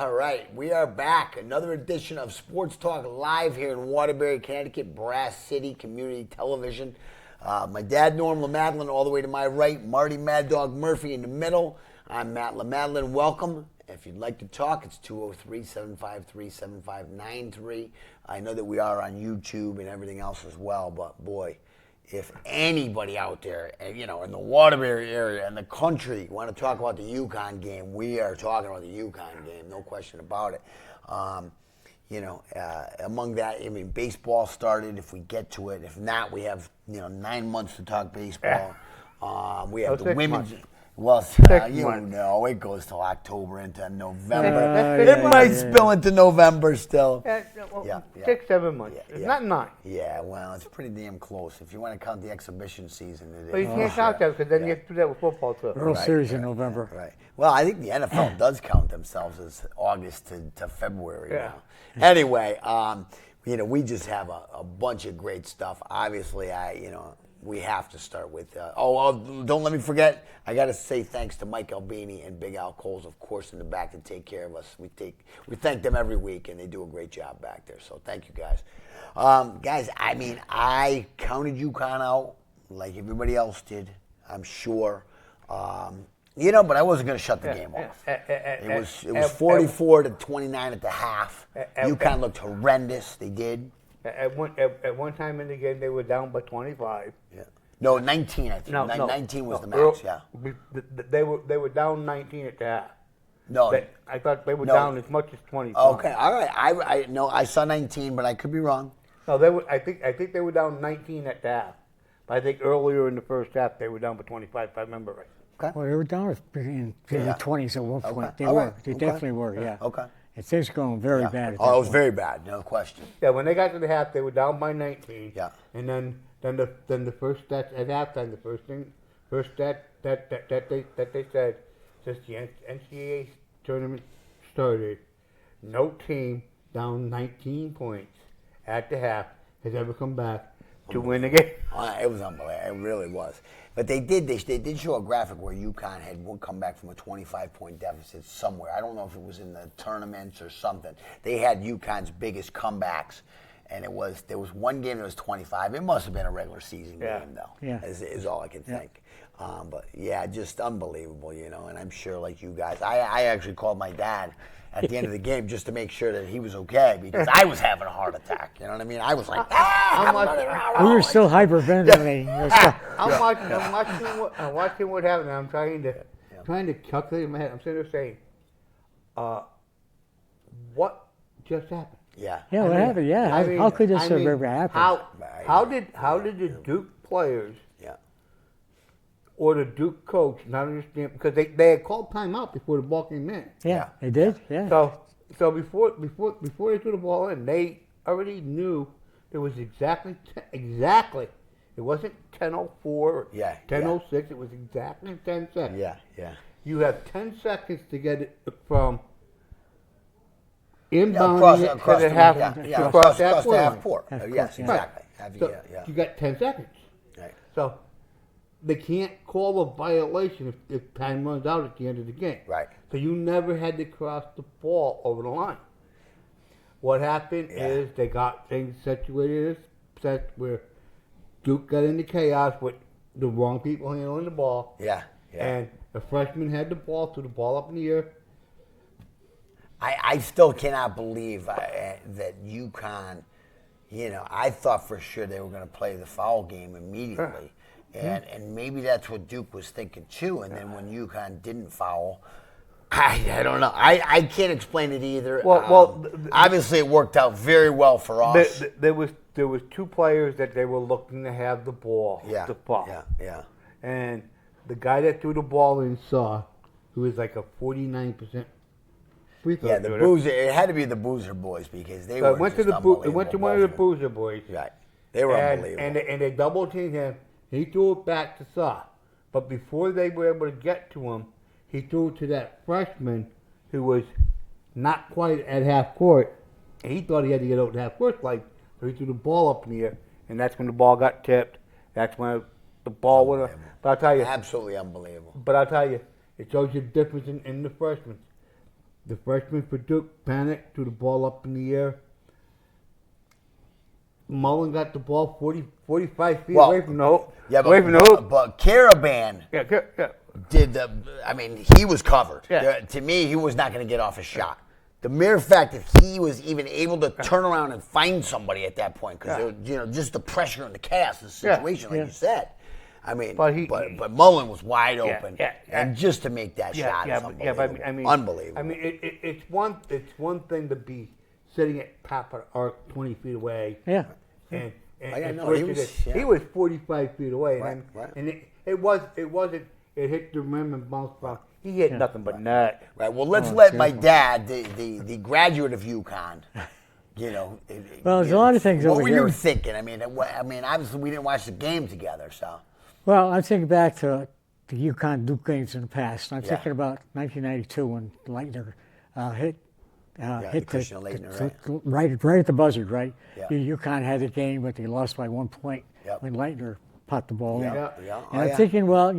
All right, we are back. Another edition of Sports Talk live here in Waterbury, Connecticut, Brass City Community Television. My dad, Norm LaMadeline, all the way to my right, Marty Mad Dog Murphy in the middle. I'm Matt LaMadeline. Welcome. If you'd like to talk, it's 203-753-7593. I know that we are on YouTube and everything else as well, but boy, if anybody out there, in the Waterbury area and the country want to talk about the UConn game, we are talking about the UConn game, no question about it. Among that, baseball started. If we get to it, if not, we have 9 months to talk baseball. We have the women's. Months. Well, it goes till October into November. It might spill into November still. 6, 7 months. It's not 9. Yeah, well, it's pretty damn close. If you want to count the exhibition season, it is. But you can't count that because then you have to do that with football too. World Series in November. Right. Well, I think the NFL does count themselves as August to February now. Anyway, we just have a bunch of great stuff. Obviously, we have to start with. Don't let me forget. I got to say thanks to Mike Albini and Big Al Coles, of course, in the back to take care of us. We thank them every week, and they do a great job back there. So thank you, guys. Guys, I counted UConn out like everybody else did. I'm sure. But I wasn't going to shut the game off. It was 44-29 at the half. UConn looked horrendous. They did. At one time in the game, they were down by 25. Yeah. No, 19, I think. No, 19 was the max, yeah. They were down 19 at the half. No. I thought they were down as much as 25. Okay, all right. I saw 19, but I could be wrong. No, I think they were down 19 at the half. But I think earlier in the first half, they were down by 25, if I remember right. Okay. Well, they were down in the 20s at one point. Okay. They were. They definitely were, yeah. Okay. And things were going very bad at that it was point. very bad, no question. Yeah, when they got to the half, they were down by 19. Yeah. And then the first stat at halftime, the first stat that they said, since the NCAA tournament started, no team down 19 points at the half has ever come back to win the game. It was unbelievable. It really was. But they did show a graphic where UConn had come back from a 25-point deficit somewhere. I don't know if it was in the tournaments or something. They had UConn's biggest comebacks, and there was one game that was 25. It must have been a regular season game, though. Yeah. Is all I can think. But yeah, just unbelievable, And I'm sure, like you guys, I actually called my dad at the end of the game just to make sure that he was okay because I was having a heart attack. You know what I mean? I was like, We were still hyperventilating. I'm watching what happened. I'm trying to calculate in my head. I'm sitting there saying, what just happened? Yeah. Yeah, what happened? Yeah. How could this have ever happened? How did the Duke players or the Duke coach not understand? Because they had called timeout before the ball came in. Yeah, they did. Yeah. So before they threw the ball in, they already knew there was exactly. It wasn't 10:04 or 10:06. It was exactly 10 seconds. Yeah. You have 10 seconds to get it from inbound across to the half half court. Yes, exactly. So you got 10 seconds. Right. So they can't call a violation if time runs out at the end of the game. Right. So you never had to cross the ball over the line. What happened is they got things situated where Duke got into chaos with the wrong people handling the ball. Yeah. And the freshman had the ball, threw the ball up in the air. I still cannot believe that UConn, I thought for sure they were going to play the foul game immediately. And maybe that's what Duke was thinking too. And then when UConn didn't foul, I don't know. I can't explain it either. Obviously it worked out very well for us. There was 2 players that they were looking to have the ball to foul. Yeah. And the guy that threw the ball in who was like a 49% free throw. Yeah, the Boozer. It had to be the Boozer boys because they were it went to one of the Boozer boys. Right. They were unbelievable. And they double teamed him. He threw it back to Saw. But before they were able to get to him, he threw it to that freshman who was not quite at half court. And he thought he had to get out to half court, so he threw the ball up in the air, and that's when the ball got tipped. That's when the ball went. But I'll tell you, absolutely unbelievable. But I'll tell you, it shows you the difference in the freshmen. The freshman for Duke panicked, threw the ball up in the air. Mullen got the ball 45 feet away from the hoop. Yeah, away from the hoop. But Caravan Yeah. did the. I mean, he was covered. Yeah. To me, he was not going to get off a shot. The mere fact that he was even able to turn around and find somebody at that point, because just the pressure and the chaos of the situation, like you said. I mean, but Mullen was wide open, and just to make that shot is unbelievable. Unbelievable. I mean, it's one thing to be sitting at top of the arc 20 feet away. Yeah. And he was 45 feet away, Right, and it wasn't. It hit the rim and bounced off. He hit nothing but net. Right. Well, let's let my dad, the graduate of UConn, Well, there's a lot of things what over were here. you thinking? I mean, obviously we didn't watch the game together, so. Well, I'm thinking back to the UConn Duke games in the past. I'm Yeah. thinking about 1992 when Leitner hit Christian Laettner, right? right at the buzzer, right? Yeah. UConn had the game, but they lost by 1 point Yep. when Leitner popped the ball in. Yeah. And I'm thinking, well,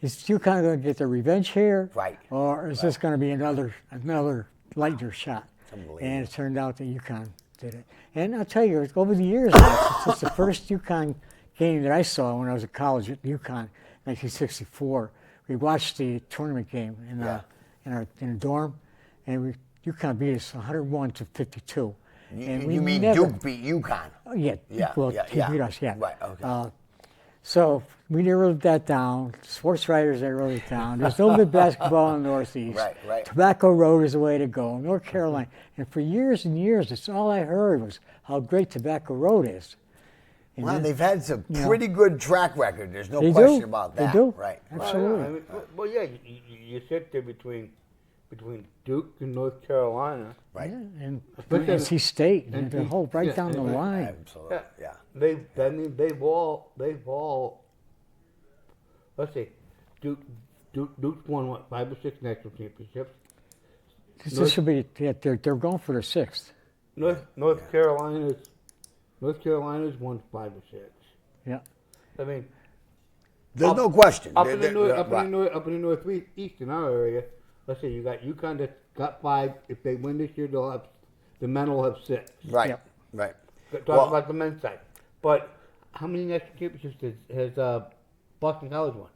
is UConn going to get their revenge here? Right. Or is this going to be another Leitner shot? Unbelievable. And it turned out that UConn did it. And I'll tell you, over the years, since the first UConn game that I saw when I was at college at UConn, 1964, we watched the tournament game in a dorm, and UConn beat us 101-52. And You mean Duke beat UConn? Oh, yeah. Well, he beat us, yeah. Right, okay. So we never wrote that down. Sports writers, they wrote it down. There's no good basketball in the Northeast. Right. Tobacco Road is the way to go. North Carolina. And for years and years, that's all I heard was how great Tobacco Road is. And Well, then, they've had some pretty good track record. There's no They question do. about They that. do. Right. Absolutely. Well, yeah, you sit there between Duke and North Carolina. Right. yeah, and But then- NC State, and and- the whole right yeah, down the and- line. Absolutely. Yeah. They've all. Let's see, Duke's won what 5 or 6 national championships. This should be. Yeah, they're going for their 6th. North Carolina's won 5 or 6. Yeah. I mean, There's no question. up in the Right. northeast in our area. Let's say you got UConn that got 5. If they win this year, they'll have the men will have 6. Right. Yep. Right. Talk about the men's side. But how many national championships has Boston College won?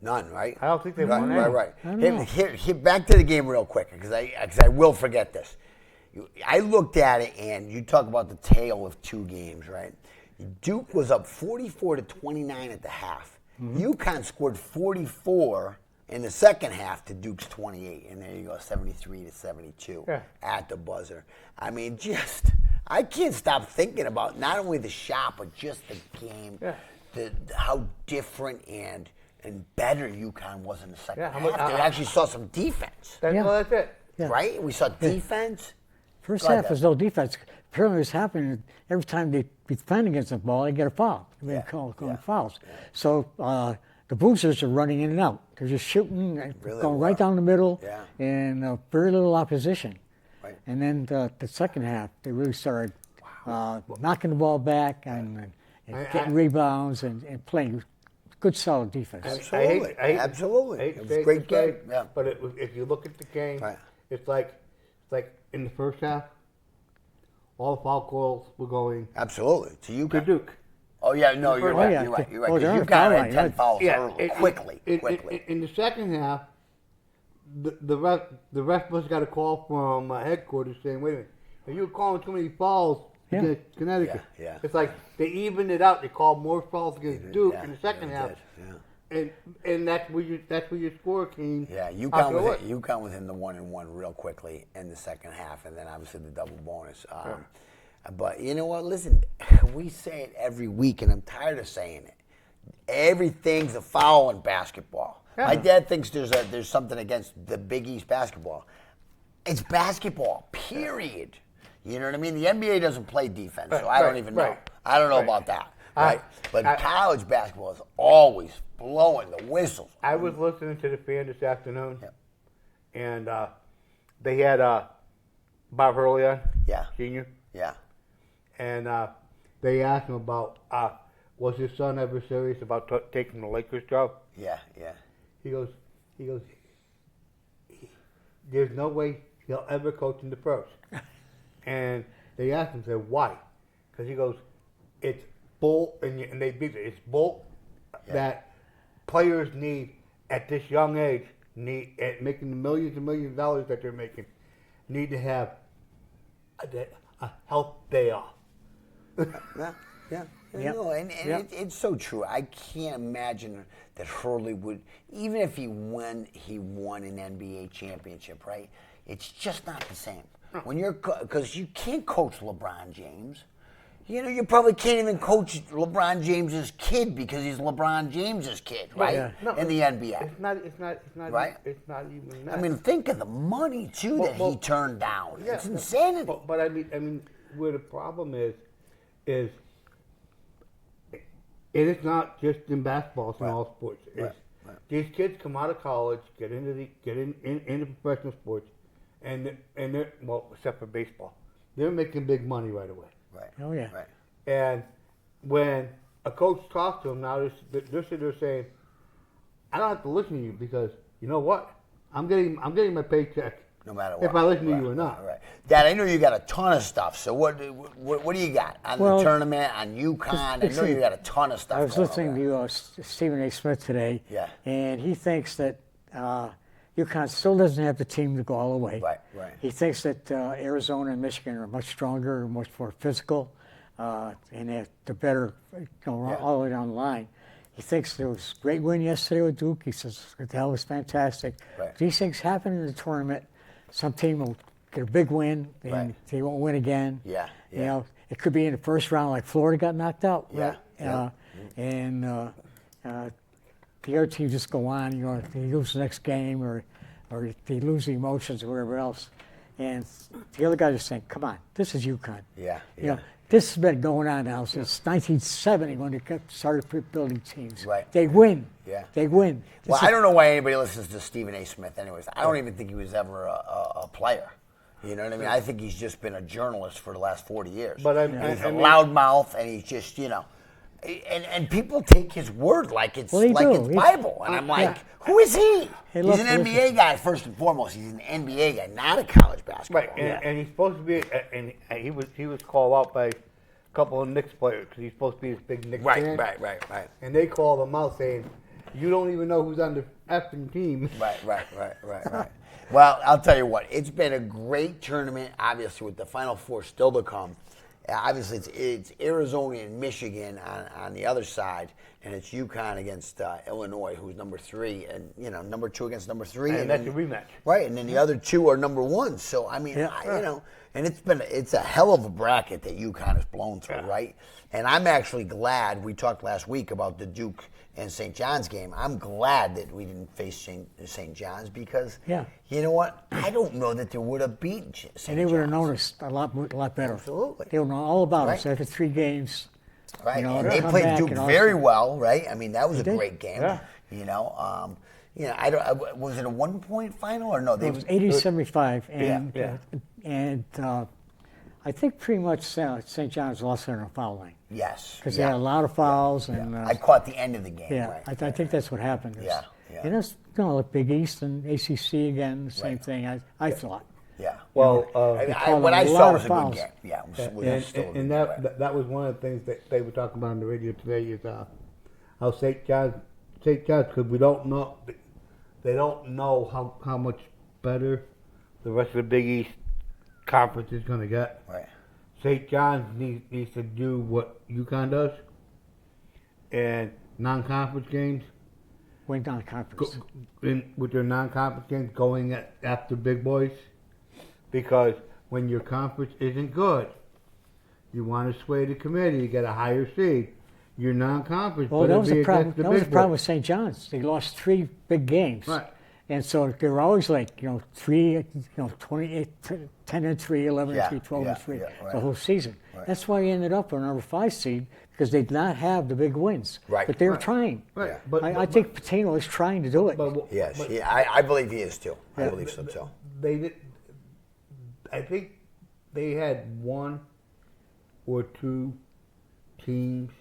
None, right? I don't think they Right, won right, any. right. I don't know. Here, back to the game real quick, because I will forget this. I looked at it, and you talk about the tale of 2 games, right? Duke was up 44-29 at the half. UConn scored 44 in the second half to Duke's 28, and there you go, 73-72 at the buzzer. I mean, I can't stop thinking about not only the shot, but just the game, how different and better UConn was in the second half. They actually saw some defense, That's it. Yeah. right? We saw defense. First Go ahead, half was no defense. Apparently, what's happening every time they defend against the ball, they get a foul. They call fouls. So the boosters are running in and out. They're just shooting, going right down the middle, and very little opposition. Right. And then the second half, they really started knocking the ball back and getting rebounds and playing good, solid defense. Absolutely. Absolutely. It was a great game. Yeah. But if you look at the game, it's like in the first half, all the foul calls were going Absolutely. To to UConn. Duke. Oh, yeah, no, you're right. yeah. You're right. You're Oh, right. they're on Because the foul UConn line, had 10 right. fouls early, quickly. In the second half, the ref must got a call from headquarters saying, "Wait a minute, are you calling too many fouls against Connecticut?" Yeah. It's like they evened it out. They called more fouls against Duke in the second they half. did, yeah. And that's where your score came. Yeah, after what? UConn was in the 1-1 real quickly in the second half, and then obviously the double bonus. But you know what? Listen, we say it every week, and I'm tired of saying it. Everything's a foul in basketball. Yeah. My dad thinks there's something against the Big East basketball. It's basketball, period. You know what I mean? The NBA doesn't play defense, so I don't even know. I don't know about that. Right? But college basketball is always blowing the whistles. I was listening to the fan this afternoon, and they had Bob Hurley on, senior. Yeah. And they asked him about, was his son ever serious about taking the Lakers job? Yeah. He goes, there's no way he'll ever coach in the pros. And they asked him, said, why? Because he goes, it's bull, and they beat it. It's bull that players need at this young age, need at making the millions and millions of dollars that they're making, need to have a health day off. Yeah. Yep. No, and Yep. it's so true. I can't imagine that Hurley would, even if he won an NBA championship, right? It's just not the same. When you're, because you can't coach LeBron James. You know, you probably can't even coach LeBron James's kid because he's LeBron James's kid, right? Yeah. No, in the NBA. It's not, Right? It's not even that. I mean, think of the money too that he turned down. Yeah, It's insanity. But I mean, where the problem is it is not just in basketball; it's in all sports. It's, these kids come out of college, get into professional sports, and they're, well, except for baseball, they're making big money right away. Right. Oh, yeah. Right. And when a coach talks to them now, they're sitting there saying, "I don't have to listen to you because you know what? I'm getting my paycheck No matter what. if I listen to you or not." Right. Dad, I know you got a ton of stuff. So what do you got on Well, the tournament, on UConn? I know listen, you got a ton of stuff. I was going listening on. to Stephen A. Smith today, Yeah. and he thinks that UConn still doesn't have the team to go all the way. Right. He thinks that Arizona and Michigan are much stronger, much more physical, and they're better, all the way down the line. He thinks there was a great win yesterday with Duke. He says that was fantastic. Right. These things happen in the tournament. Some team will get a big win, and Right. they won't win again. Yeah, You yeah. know, it could be in the first round, like Florida got knocked out. Yeah, Right? yeah. And the other teams just go on. You know, they lose the next game, or they lose the emotions, or whatever else. And the other guys are saying, "Come on, this is UConn." Yeah. You know, this has been going on now since 1970 when they started building teams. Right. They win. Yeah. They win. Well, I don't know why anybody listens to Stephen A. Smith anyways. I don't even think he was ever a player. You know what I mean? I think he's just been a journalist for the last 40 years. But he's a I mean- loudmouth, and he's just, and people take his word like it's Well, they like do. it's He's- Bible. And I'm like, yeah. who is he? Hey, He's look, an listen. NBA guy, first and foremost. He's an NBA guy, not a college basketball. Right, and he's supposed to be, and he was called out by a couple of Knicks players because he's supposed to be this big Knicks fan. Right. And they called him out saying, "You don't even know who's on the effing team." Right. Well, I'll tell you what. It's been a great tournament, obviously, with the Final Four still to come. Obviously, it's Arizona and Michigan on the other side, and it's UConn against Illinois, who's number 3, and number 2 against number 3. And that's a rematch. Right, and then the other 2 are number 1. So I mean, and it's a hell of a bracket that UConn has blown through, right? And I'm actually glad we talked last week about the Duke and St. John's game. I'm glad that we didn't face St. John's because you know what? I don't know that they would have beaten St. John's. And they would have noticed a lot better. Absolutely. They would know all about Right. us after 3 games. Right, You know, and they'll they come played back Duke and all very that. well, right? I mean, that was a did. great game. Yeah. I don't. Was it a 1-point final or no? It was 80-75, Yeah. and I think pretty much St. John's lost on a foul line Yes. because they had a lot of fouls, and I caught the end of the game. yeah, Right. I think that's what happened. Yeah. And it's like Big East and ACC again, the same Right. thing. I thought. Yeah. Well, called what them I a saw lot was of a good fouls. game. Yeah, it was and, still a and good game. that was one of the things that they were talking about on the radio today is how St. John's, because we don't know, they don't know how much better the rest of the Big East conference is going to get. Right. St. John's needs to do what UConn does, and non-conference games, Went down conference. with their non-conference games going after big boys, because when your conference isn't good, you want to sway the committee to get a higher seed. Your non-conference, Well, that better was be the problem. against the That was the big problem boys. with St. John's. They lost 3 big games, Right. and so they were always like 28, 10-3, 11-3, 12-3 yeah, right. the whole season. That's why he ended up on number 5 seed because they did not have the big wins. Right. But they were Right. trying. Right. Yeah. But, I think Patino is trying to do it. Yes, but I believe he is too. I believe so too. they did. I think they had 1 or 2 teams,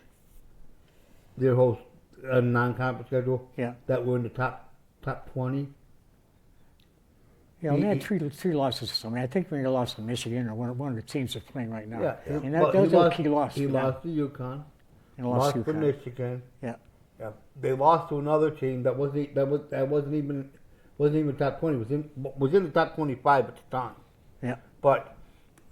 their whole non-conference schedule, Yeah. that were in the top 20. You know, they had three losses. I mean, I think when they lost to Michigan or one of the teams they're playing right now. Yeah, And but those he are lost- key losses. He for them. lost to UConn. And Lost UConn. to Michigan. Yeah. Yeah, they lost to another team that wasn't even top 20. Was in the top 25 at the time. Yeah. But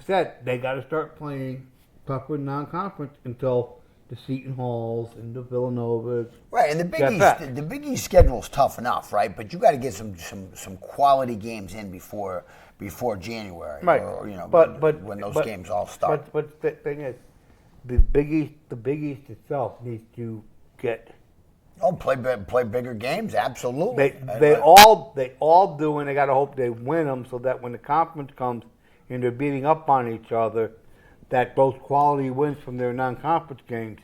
said they got to start playing tougher non-conference until the Seton Halls and the Villanovas. Right, and the Big Get East, back. the Big East schedule's tough enough, right? But you got to get some quality games in before January, Right. Or, you know, but when those but- games all start. But the thing is, the Big East itself needs to get. Oh, play bigger games, absolutely. They all do, and they got to hope they win them so that when the conference comes and they're beating up on each other, that those quality wins from their non-conference games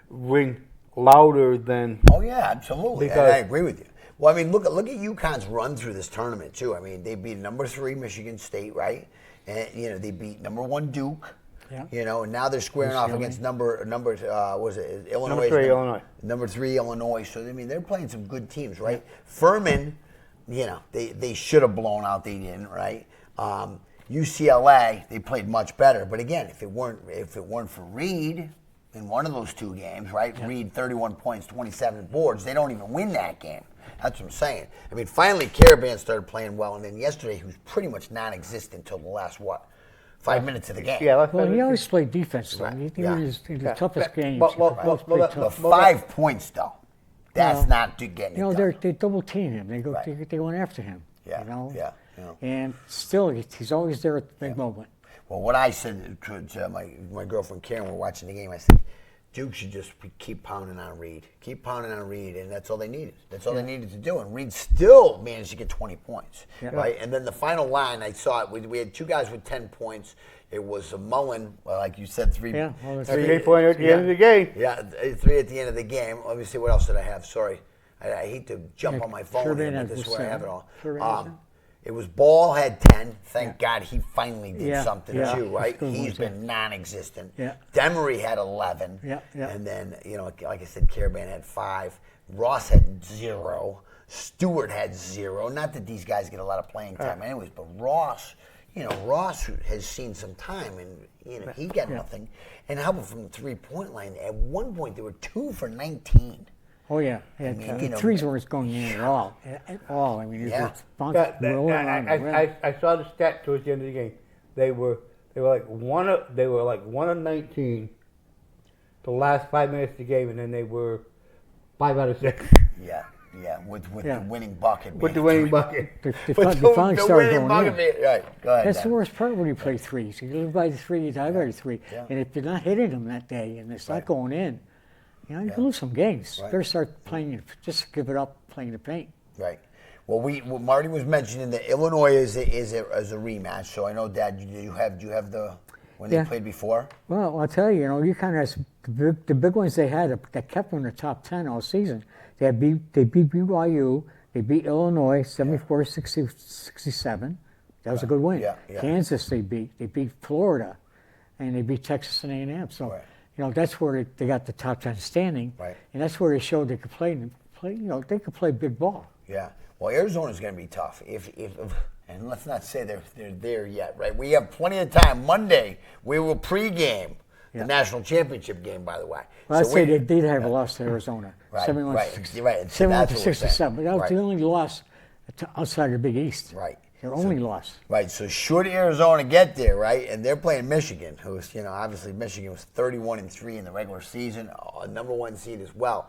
ring louder than. Oh yeah, absolutely. And Because- I agree with you. Well, I mean, look at UConn's run through this tournament too. I mean, they beat number 3 Michigan State, right? And you know, they beat number 1 Duke. Yeah. You know, and now they're squaring off UCLA. against number was it Illinois? Number 3 Illinois. Number 3 Illinois. So I mean, they're playing some good teams, right? Furman, you know, they should have blown out. They didn't, right? UCLA, they played much better. But again, if it weren't for Reed in one of those 2 games, right? Yeah. Reed 31 points, 27 boards. They don't even win that game. That's what I'm saying. I mean, finally, Caravan started playing well, and then yesterday he was pretty much non-existent until the last 5 minutes of the game. Yeah, Well, he always played defense, though. Right. He Yeah. was in the toughest games. But- he always played but- tough. The 5 points, though, that's Well, not to get it You know, done. they double team him. They go, Right. they went after him. Yeah, You know? yeah. And still, he's always there at the big moment. Well, what I said to my girlfriend Karen, we're watching the game, I said, Duke should just keep pounding on Reed. Keep pounding on Reed, and that's all they needed. That's all they needed to do. And Reed still managed to get 20 points, right? And then the final line, I saw it. We had 2 guys with 10 points. It was Mullen, like you said, 3. Yeah, well, that's 3 point at the end of the game. Yeah, 3 at the end of the game. Let me see, what else did I have? Sorry. I hate to jump Yeah, on my phone Turbine here, but had this is the where I have it seven. all. Turbine had seven. It was Ball had 10. Thank God he finally did Yeah, something yeah. too, right? Good He's ones, been non-existent. Yeah. Demery had 11. Yeah, yeah. And then, you know, like I said, Caravan had 5. Ross had 0. Stewart had 0. Not that these guys get a lot of playing time anyways, but Ross, you know, Ross has seen some time, and, you know, he got nothing. And how about from the 3-point line? At one point, there were 2 for 19. Oh, yeah. mean, The you know, threes weren't going in at all. At all. I mean, it Yeah. was bouncing, rolling around the rim. I saw the stat towards the end of the game. They were like one of 19 the last 5 minutes of the game, and then they were 5 out of 6 Yeah, with Yeah. the winning bucket. with the being winning 3. bucket. They With finally the started winning going bucket in. being- right, go ahead. That's the Dan. worst part when you play threes. You live by the 3, you die by the 3. Yeah. And if you're not hitting them that day and it's Right. not going in, you know, you can lose some games. Right. Better start playing, just give it up playing the paint. Right. Well, what Marty was mentioning that Illinois is a rematch. So I know, Dad, do you have the when Yeah. they played before? Well, I'll tell you, you kind of the big ones they had that kept them in the top 10 all season. They beat BYU, they beat Illinois 74-67. That was a good win. Yeah, yeah. Kansas they beat Florida, and they beat Texas and A&M. So, Right. that's where they got the top 10 standing, Right. and that's where they showed they could play. They could play big ball. Yeah. Well, Arizona's going to be tough. If and let's not say they're there yet, right? We have plenty of time. Monday we will pregame the national championship game. By the way, Well, I'd So say we- they did have a loss to Arizona. Right, 71 right, 60 you're right. 71 That's to what we're saying. 67. But that was Right. the only loss outside of the Big East. Right. Their only loss. Right, so should Arizona get there, right, and they're playing Michigan, who's, obviously Michigan was 31-3 in the regular season, a number 1 seed as well.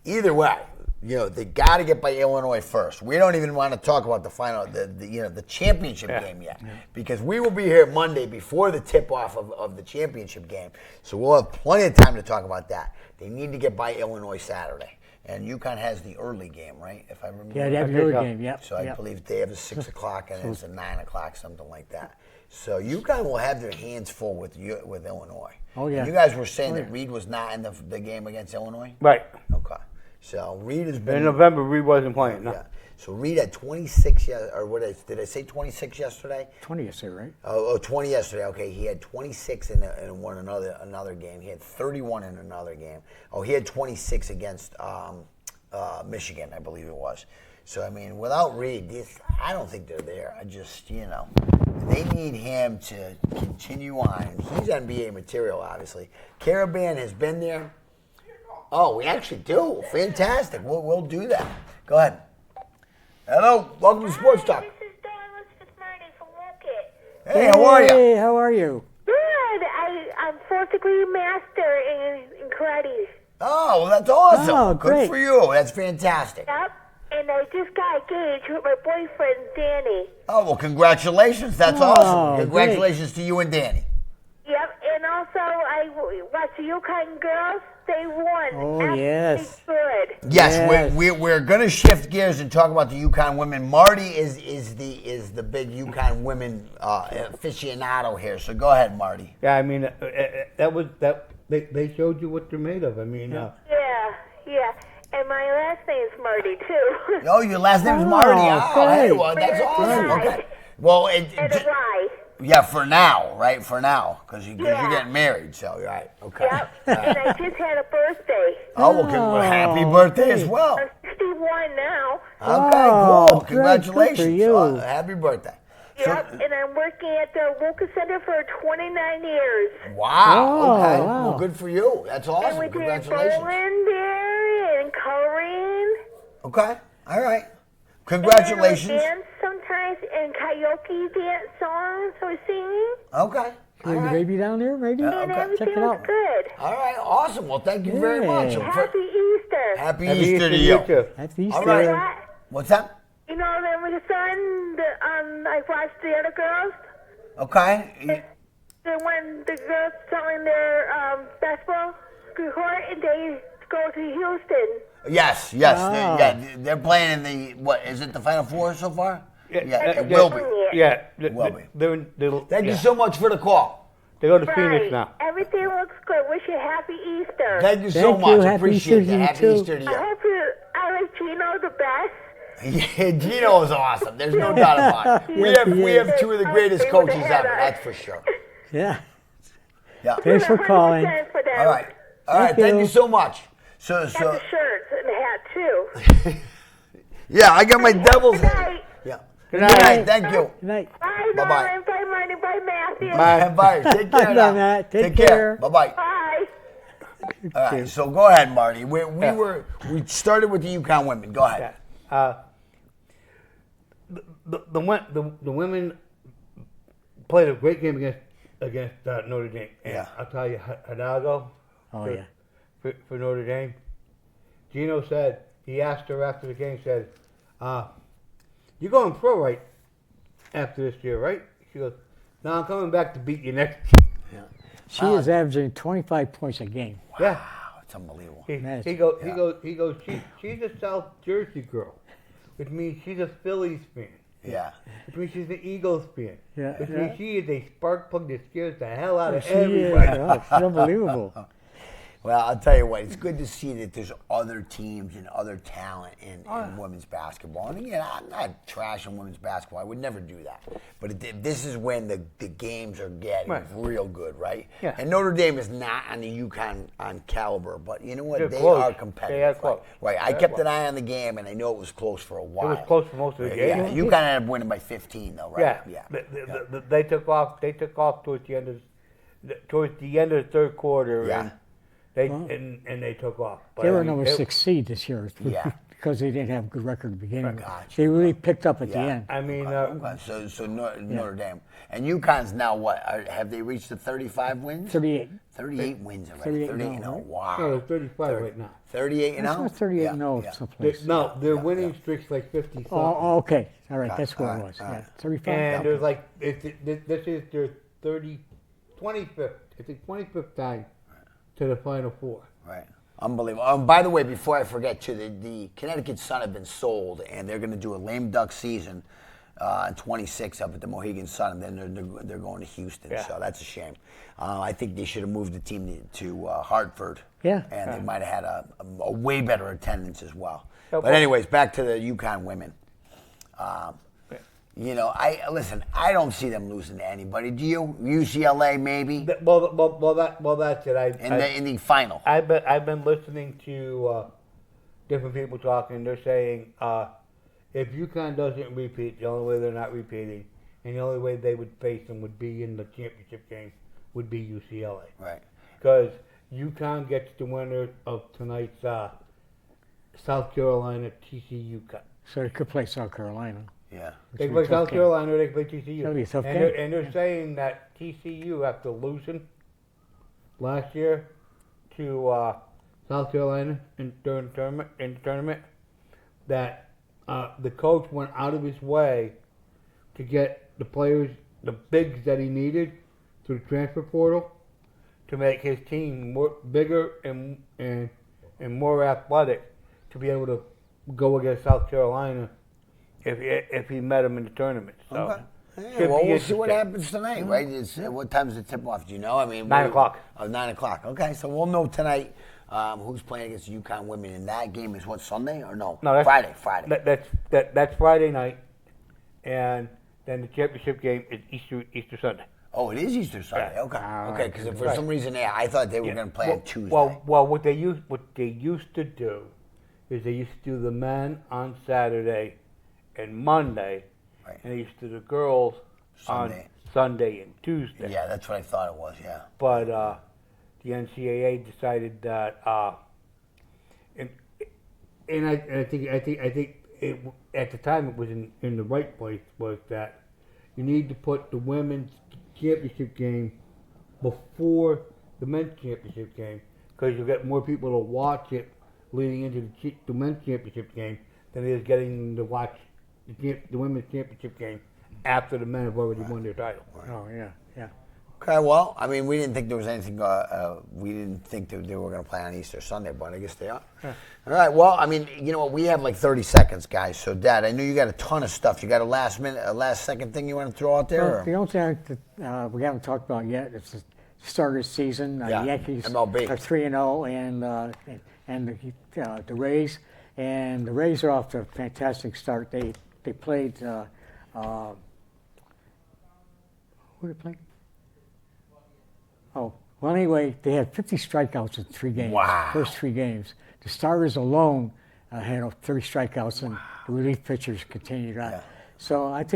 Either way, they got to get by Illinois first. We don't even want to talk about the final, the championship game yet, because we will be here Monday before the tip-off of the championship game, so we'll have plenty of time to talk about that. They need to get by Illinois Saturday. And UConn has the early game, right? If I remember. Yeah, they have I the think early so. game. Yep. So I yep. believe they have a 6 o'clock and it's a 9 o'clock, something like that. So UConn will have their hands full with Illinois. Oh, yeah. And you guys were saying Oh, that yeah. Reed was not in the game against Illinois? Right. Okay. So Reed has been In November, Reed wasn't playing. No. Yeah. So Reed had 26 or what did I say 26 yesterday? 20 yesterday, right? Oh, 20 yesterday. Okay, he had 26 in one another game. He had 31 in another game. Oh, he had 26 against Michigan, I believe it was. So I mean, without Reed, I don't think they're there. I just, they need him to continue on. He's NBA material, obviously. Caravan has been there. Oh, we actually do. Fantastic. We'll do that. Go ahead. Hello. Welcome to Sports Talk. This is Dawn Marty from Woket. Hey, how are you? Hey, how are you? Good. I'm fourth-degree master in karate. Oh, well, that's awesome. Oh, Good great. for you. That's fantastic. Yep. And I just got engaged with my boyfriend, Danny. Oh, well, congratulations. That's Oh, awesome. great. Congratulations to you and Danny. Yep. And also, I watched the Yukon girls. They won. Oh, Absolutely yes. Good. Yes, Yes. we're going to shift gears and talk about the Yukon women. Marty is the big Yukon women aficionado here. So go ahead, Marty. Yeah, I mean, they showed you what they're made of. I mean, Yeah. And my last name's Marty, too. Oh, your last name is Oh, Marty. Oh, hey, great. well, that's Great. awesome. Okay. Well, And a Y. yeah, for now, right? For now, because you're Yeah. getting married. So, right. Okay. Yep. And I just had a birthday. Oh, well, happy birthday as well. I'm 61 now. Okay, Oh, cool. great. Congratulations. Good for you. Happy birthday. Yep, and I'm working at the Woken Center for 29 years. Wow. Oh, Okay. wow. Well, good for you. That's And awesome. we do Congratulations. bowling there and coloring. Okay. All right. And Congratulations. we dance sometimes and karaoke dance songs we sing. Okay. All Is the right. baby down there, maybe? And Okay. everything Check it was out. good. All right. Awesome. Well, thank you very much. Yeah. Happy Easter. Happy Happy Easter to to you. too. That's Easter. All right. That, What's that? you know, there was a son that I watched the other girls. Okay. When the girls selling their basketball court and they go to Houston. Yes. Ah. They're playing in the, what, is it the Final Four so far? Yeah, It will be. Yeah, Will be. Thank Thank you so much for the call. They go to Right. Phoenix now. Everything looks good. Wish you happy Easter. Thank you so Thank much. you. Happy Appreciate Easter to it. you Happy too. Easter to I you. hope I like Gino the best. Yeah, Gino is awesome. There's no doubt about it. Yes, he We is. have two of the greatest coaches ever. That's for sure. Yeah. Yeah. Thanks for calling. 100% for them. All right. All right. Thank Thank you. you so much. So Got the shirts and the hat too. yeah, I got my Devils. Good night. Yeah. Good Good night. night. Thank you. Good night. Bye, Bye-bye. Darling. Bye, Marty. Bye, Matthew. Bye. Bye. Take care Bye, now. Matt. Take care. Bye bye. Bye. All right. So go ahead, Marty. We started with the Yukon women. Go ahead. The women played a great game against Notre Dame. And Yeah. I'll tell you, Hidalgo. Oh, for, yeah. For Notre Dame. Gino said, he asked her after the game, said, you're going pro right after this year, right? She goes, no, I'm coming back to beat you next year. She is averaging 25 points a game. Yeah. Wow, it's unbelievable. He Nice. goes, she's a South Jersey girl, which means she's a Phillies fan, Yeah. which means she's an Eagles fan, Yeah, which yeah. means she is a spark plug that scares the hell out of She is. everybody. Oh, she's unbelievable. Well, I'll tell you what, it's good to see that there's other teams and other talent in women's basketball. And again, I'm not trashing women's basketball. I would never do that. But this is when the games are getting Right. real good, right? Yeah. And Notre Dame is not on the UConn on caliber, but you know what? They're They close. are competitive. They are close. Right. I They're kept close. an eye on the game, and I know it was close for a while. It was close for most of the game. Yeah, UConn ended up winning by 15, though, right? Yeah, Yeah. They took off. They took off towards the end of the third quarter, Yeah. and they took off. But They I were mean, number 6 seed this year. Yeah. Because they didn't have a good record at the beginning. Gotcha. They really picked up at the Yeah. end. I mean, Okay, so Notre Dame. And UConn's now what? Have they reached the 35 wins? 38. 38 wins already. 38 38 now, right? Wow. no, they're 35 right now. 38 and I 0? saw 38 and 0 Yeah. someplace. No, their yeah, winning yeah. streak's like 50 something. Oh, okay. All right, that's what all it right, was. all Yeah, right. 35. And there's like, this is their 25th, I think 25th time to the Final Four. Right. Unbelievable. By the way, before I forget, too, the Connecticut Sun have been sold, and they're going to do a lame duck season, 26 up at the Mohegan Sun, and then they're going to Houston. Yeah. So that's a shame. I think they should have moved the team to Hartford. Yeah. And they might have had a way better attendance as well. Yeah, But anyways, back to the UConn women. You know, I don't see them losing to anybody. Do you? UCLA maybe Well, that's it. in the final. I've been listening to different people talking. They're saying if UConn doesn't repeat, the only way they're not repeating, and the only way they would face them would be in the championship game, would be UCLA. Right. Because UConn gets the winner of tonight's South Carolina TCU Cup. So they could play South Carolina. Yeah. They be play a tough South game. Carolina or they play TCU. That'll be a tough and game. They're saying that TCU, after losing last year to South Carolina during the tournament, that the coach went out of his way to get the players, the bigs that he needed through the transfer portal, to make his team bigger and more athletic to be able to go against South Carolina if he met them in the tournament. So Okay. Yeah, should well, be we'll see what interesting. happens tonight, right? It's, what time's the tip off? Do you know? I mean, 9 o'clock. Oh, 9 o'clock. Okay, so we'll know tonight who's playing against the UConn women. And that game is what, Sunday or no? No, that's Friday. Friday. That's Friday night, and then the championship game is Easter Sunday. Oh, it is Easter Sunday. Yeah. Okay. All Okay, right. because for some reason, I thought they were Yeah. going to play on Tuesday. Well, what they used to do is they used to do the men on Saturday and Monday, Right. and they used to do the girls Sunday. on Sunday and Tuesday. Yeah, that's what I thought it was. Yeah. But the NCAA decided that, and I think it, at the time it was in the right place, was that you need to put the women's championship game before the men's championship game, because you get more people to watch it leading into the men's championship game than it is getting them to watch the women's championship game after the men have already won their title. Oh, yeah, yeah. Okay, well, I mean, we didn't think there was anything, we didn't think that they were going to play on Easter Sunday, but I guess they are. All right, well, I mean, you know what, we have like 30 seconds, guys. So, Dad, I know you got a ton of stuff. You got a last second thing you want to throw out there? Well, or? the only thing that we haven't talked about yet is the start of the season. Yeah, The Yankees MLB. are 3-0, and the Rays. And the Rays are off to a fantastic start. They played, who did they play? Oh, well, anyway, they had 50 strikeouts in 3 games. Wow. First 3 games. The starters alone had 30 strikeouts, and the relief pitchers continued on. Yeah. So I think